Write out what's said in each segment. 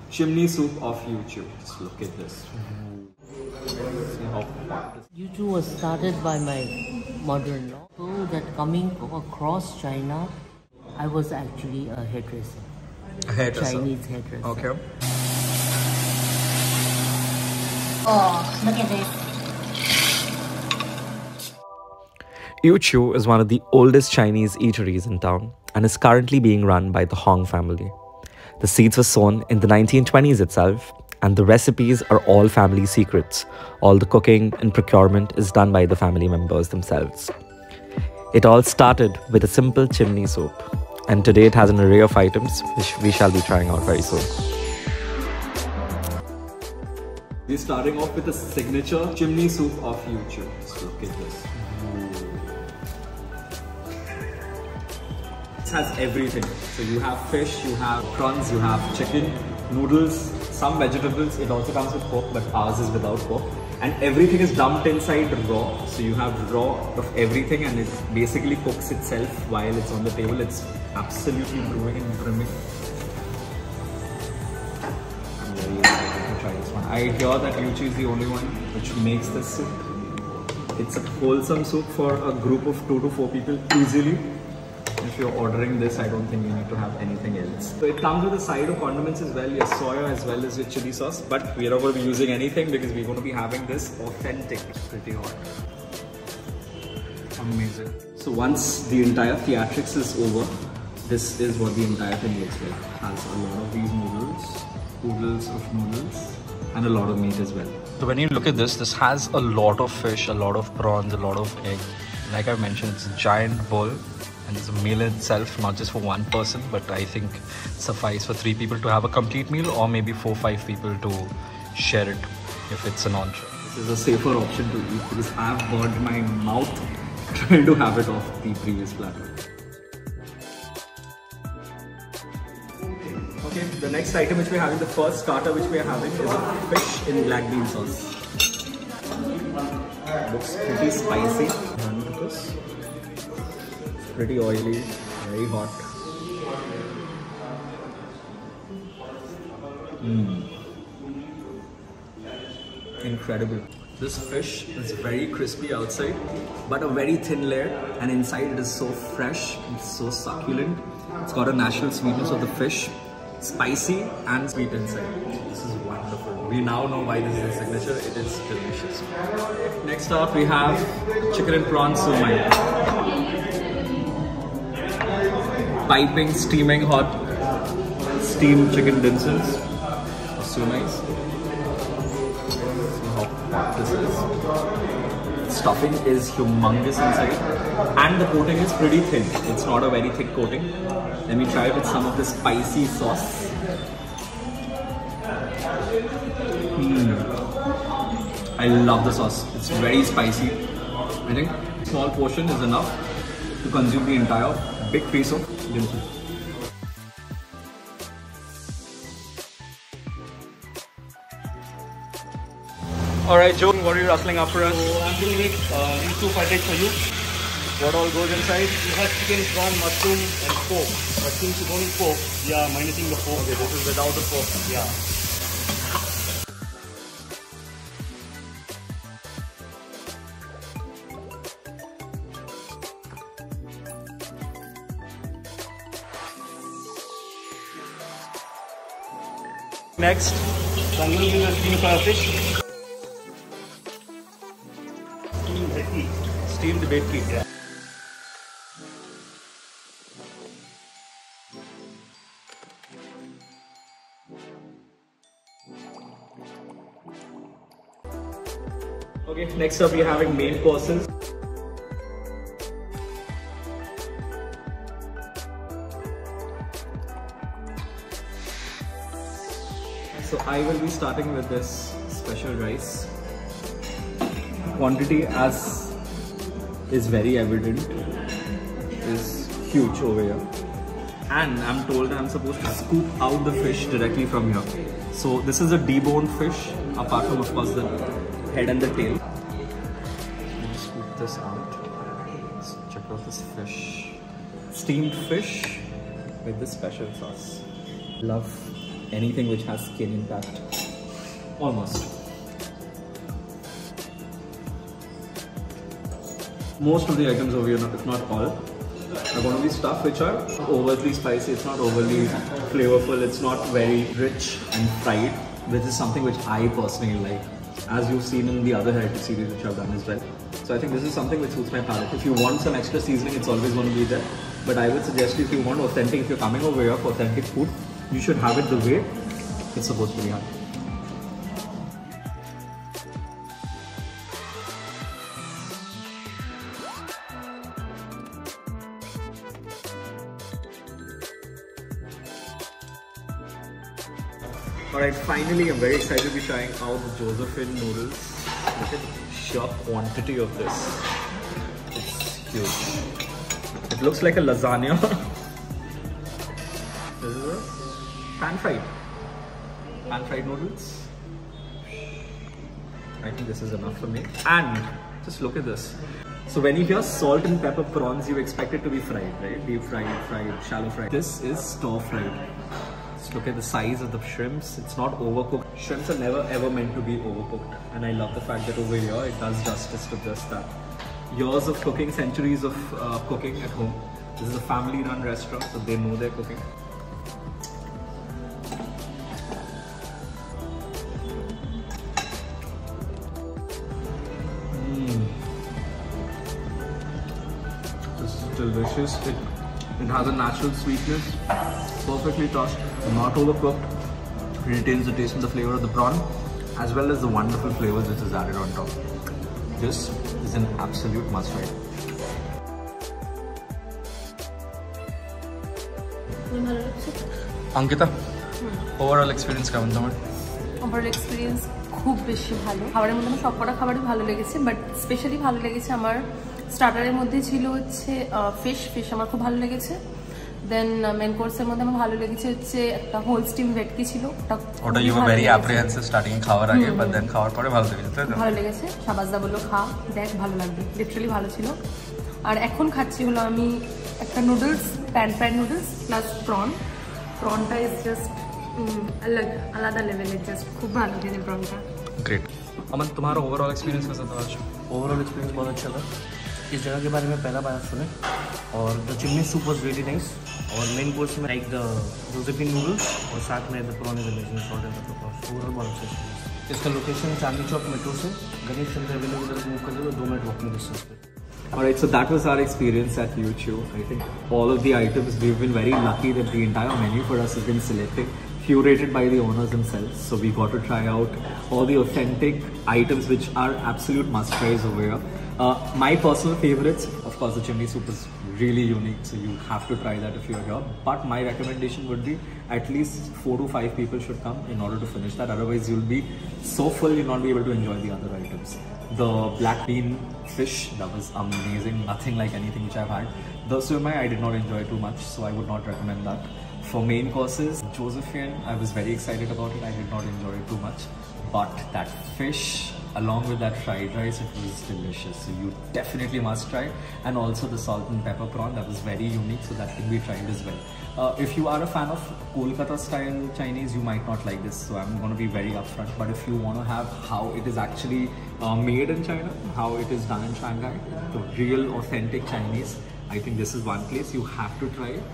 Chimney Soup of Eau Chew. Just look at this. See how hot this Eau Chew was started by my mother-in-law. So that coming across China, I was actually a hairdresser. A hairdresser? Chinese hairdresser. Okay. Oh, look at this. Eau Chew is one of the oldest Chinese eateries in town and is currently being run by the Hong family. The seeds were sown in the 1920s itself, and the recipes are all family secrets. All the cooking and procurement is done by the family members themselves. It all started with a simple chimney soup, and today it has an array of items which we shall be trying out very soon. We're starting off with the signature Chimney Soup of Eau Chew. Just look at this. It has everything. So you have fish, you have prawns, you have chicken, noodles, some vegetables. It also comes with pork, but ours is without pork. And everything is dumped inside raw. So you have raw of everything, and it basically cooks itself while it's on the table. It's absolutely brewing and brimming. I'm very excited to try this one. I hear that Eau Chew is the only one which makes this soup. It's a wholesome soup for a group of 2 to 4 people easily. If you're ordering this, I don't think you need to have anything else. So it comes with a side of condiments as well, your soya as well as your chili sauce. But we're not going to be using anything because we're going to be having this authentic. It's pretty hot. Amazing. So once the entire theatrics is over, this is what the entire thing looks like. It has a lot of these oodles of noodles, and a lot of meat as well. So when you look at this, this has a lot of fish, a lot of prawns, a lot of egg. Like I mentioned, it's a giant bowl. And it's a meal in itself, not just for one person, but I think suffice for 3 people to have a complete meal, or maybe 4-5 people to share it if it's an entree. This is a safer option to eat because I've burned my mouth trying to have it off the previous platter. Okay, the next item which we're having, the first starter which we're having is a fish in black bean sauce. Looks pretty spicy. Pretty oily, very hot. Incredible. This fish is very crispy outside, but a very thin layer, and inside it is so fresh, it's so succulent. It's got a natural sweetness of the fish, spicy and sweet inside. This is wonderful. We now know why this is a signature. It is delicious. Next up we have chicken and prawn Sui Mai. Piping, steaming hot steamed chicken dim sums or Sui Mais. See how hot this is. Stuffing is humongous inside, and the coating is pretty thin. It's not a very thick coating. Let me try it with some of the spicy sauce. I love the sauce. It's very spicy. I think a small portion is enough to consume the entire big piece of dim sum. Alright Joe, what are you rustling up for us? So I'm going to make these 2 packets for you. What all goes inside? You have chicken, prawn, mushroom and pork. But since you don't eat pork, we are minusing the pork. Okay, this is without the pork. Yeah. Next, So I'm going to use a steamed fry fish. Steamed veggie. steamed veggie. Yeah. Okay, next up we're having main courses. So I will be starting with this special rice. Quantity as is very evident, is huge over here. And I'm told I'm supposed to scoop out the fish directly from here. So this is a deboned fish, apart from of course the head and the tail. Let me scoop this out. Let's check out this fish. Steamed fish with this special sauce. Love anything which has skin intact. Almost. Most of the items over here, if not all, are going to be stuff which are overtly spicy. It's not overly flavorful. It's not very rich and fried, which is something which I personally like, as you've seen in the other heritage series which I've done as well. So I think this is something which suits my palate. If you want some extra seasoning, it's always going to be there. But I would suggest if you want authentic, if you're coming over here for authentic food, you should have it the way it's supposed to be had. Alright, finally I'm very excited to be trying out the Josephine Noodles. Look at the sheer quantity of this. It's huge. It looks like a lasagna. This is a pan-fried noodles. I think this is enough for me. And just look at this. So when you hear salt and pepper prawns, you expect it to be fried, right? Deep fried, shallow fried. This is stir fried. Look at the size of the shrimps. It's not overcooked. Shrimps are never ever meant to be overcooked, and I love the fact that over here it does justice to just that. Years of cooking, centuries of cooking at home. This is a family run restaurant, so they know their cooking. This is delicious. It has a natural sweetness, perfectly tossed, not overcooked, retains the taste and the flavor of the prawn, as well as the wonderful flavors which is added on top. This is an absolute must try. Ankita, overall experience কেমন তোমার? Overall experience খুব বেশি ভালো। খাবারের মধ্যে আমার সবকটা খাবারই ভালো লেগেছে, বাট স্পেশালি ভালো লেগেছে আমার স্টার্টারের মধ্যে ছিল হচ্ছে ফিশ আমার খুব ভালো লেগেছে। দেন মেন কোর্সের মধ্যে আমার ভালো লেগেছে হচ্ছে একটা হোল স্টিম ভেটকি ছিল, ওটা ইউ ভেরি অ্যাপ্রিহেন্সিভ স্টার্টিং এ খাওয়ার আগে, বাট দেন খাওয়ার পরে ভালো লেগেছে, তাই তো? ভালো লেগেছে। শাবাজদা বললো খা দেখ ভালো লাগবে, লিটারালি ভালো ছিল। আর এখন খাচ্ছি হলো আমি একটা noodles, pan fried noodles plus প্রনটা ইজ জাস্ট আলাদা লেভেলের, জাস্ট খুব ভালো খেতে प्रॉन्टा। ग्रेट। अमन, तुम्हारा ओवरऑल एक्सपीरियंस कैसा था आज? ओवरऑल एक्सपीरियंस बहुत अच्छा था। इस जगह के बारे में पहला बार सुने, और the chimney soup was really nice. और मेन कोर्स में लाइक द जोसेफिन नूडल्स, और साथ में the prawn is amazing, salt and pepper prawn overall बहुत अच्छा है। इसका लोकेशन चांदनी चौक मेट्रो से गणेश चंद्र एवेन्यू की तरफ मूव कर लो, 2 मिनट वॉकिंग डिस्टेंस पे। Alright, so that was our experience at Eau Chew. I think all of the items, we've been very lucky that the entire menu for us has been selected, curated by the owners themselves. So we got to try out all the authentic items which are absolute must-tries over here. My personal favorites, of course, the chimney soup is really unique, so you have to try that if you're here. But my recommendation would be at least 4 to 5 people should come in order to finish that. Otherwise, you'll be so full you'll not be able to enjoy the other items. The black bean fish, that was amazing. Nothing like anything which I've had. The Sui Mai I did not enjoy too much, so I would not recommend that. For main courses, Josephine, I was very excited about it. I did not enjoy it too much. But that fish, along with that fried rice, it was delicious. So you definitely must try. And also the salt and pepper prawn, that was very unique, so that can be tried as well. If you are a fan of Kolkata style Chinese, you might not like this, so I'm going to be very upfront. But if you want to have how it is actually made in China, how it is done in Shanghai, the real authentic Chinese, I think this is one place you have to try it.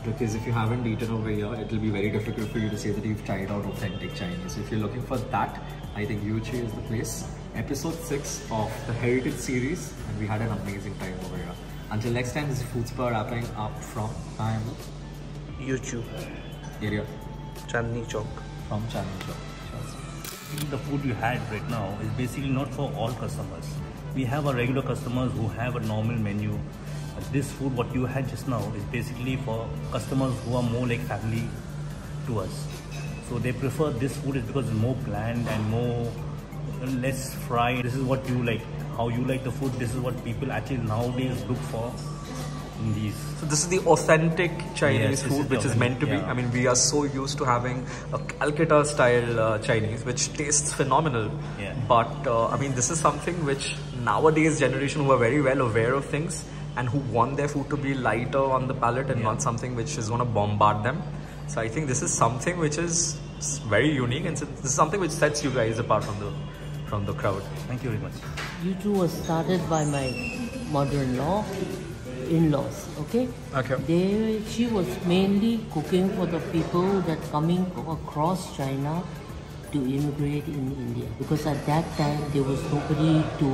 Because if you haven't eaten over here, it will be very difficult for you to say that you've tried out authentic Chinese. So if you're looking for that, I think Eau Chew is the place. Episode 6 of the Heritage series, and we had an amazing time over here. Until next time, this is Food Spur wrapping up from Eau Chew area, Chandni Chowk. From Chandni Chowk. The food you had right now is basically not for all customers. We have our regular customers who have a normal menu. This food what you had just now is basically for customers who are more like family to us. So they prefer this food is because it's more bland and more less fried. This is what you like, how you like the food. This is what people actually nowadays look for in these. So this is the authentic Chinese food which is meant to be. Yeah. I mean, we are so used to having a Calcutta style Chinese which tastes phenomenal. Yeah. But I mean, this is something which nowadays generation who are very well aware of things and who want their food to be lighter on the palate and not something which is going to bombard them. So I think this is something which is very unique, and this is something which sets you guys apart from the crowd. Thank you very much. Eau Chew was started by my mother-in-law, in-laws, okay? Okay. She was mainly cooking for the people that coming across China to immigrate in India. Because at that time, there was nobody to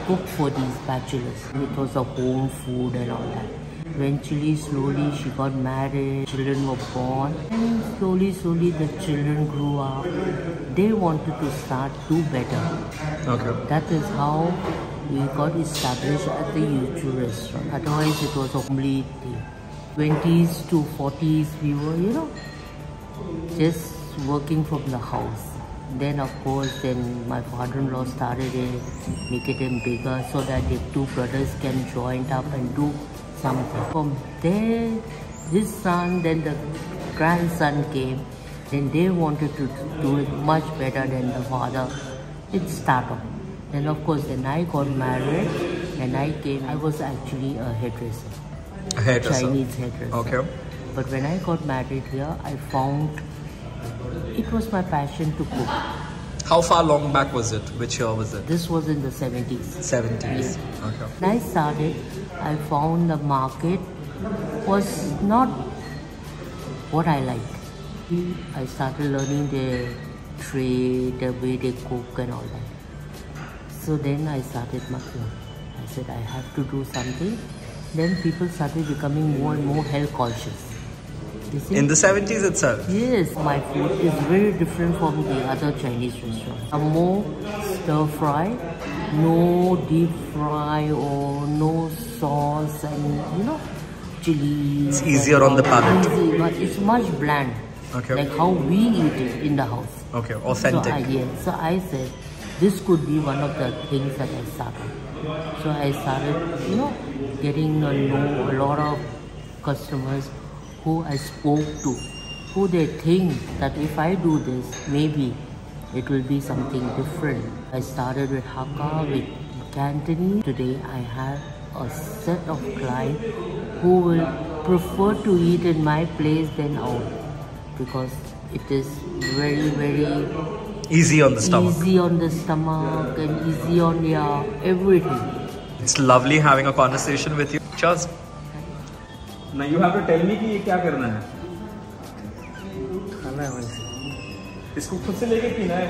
cook for these bachelors. It was a home food and all that. Eventually, slowly, she got married, children were born, and slowly, the children grew up. They wanted to start do better. Okay. That is how we got established at the Eau Chew restaurant. Otherwise, it was a homely thing. 20s to 40s, we were, just working from the house. Then, of course, then my father-in-law started it, make it bigger so that the two brothers can join up and do something. From there, his son, then the grandson came. Then they wanted to do it much better than the father. It started. Then of course, then I got married and I came. I was actually a hairdresser. A hairdresser? Chinese hairdresser. Okay. But when I got married here, I found it was my passion to cook. How far long back was it? Which year was it? This was in the 70s. 70s. Yeah. Okay. When I started, I found the market was not what I liked. I started learning the trade, the way they cook and all that. So then I started my own. I said I have to do something. Then people started becoming more and more health conscious. In the 70s itself? Yes, my food is very different from the other Chinese restaurants. I'm more stir fry, no deep fry or no sauce and chili. It's easier on the palate. Easy, but it's much bland. Okay. Like how we eat it in the house. Okay, authentic. So I said, this could be one of the things that I started. So I started, getting to know a lot of customers who I spoke to, who they think that if I do this, maybe it will be something different. I started with Hakka, with Cantonese. Today I have a set of clients who will prefer to eat in my place than out, because it is very, very easy on the stomach. Easy on the stomach and easy on your everything. It's lovely having a conversation with you. Cheers. Now you have to tell me कि ये क्या करना है. खाना है वैसे. इसको खुद से लेके पीना है.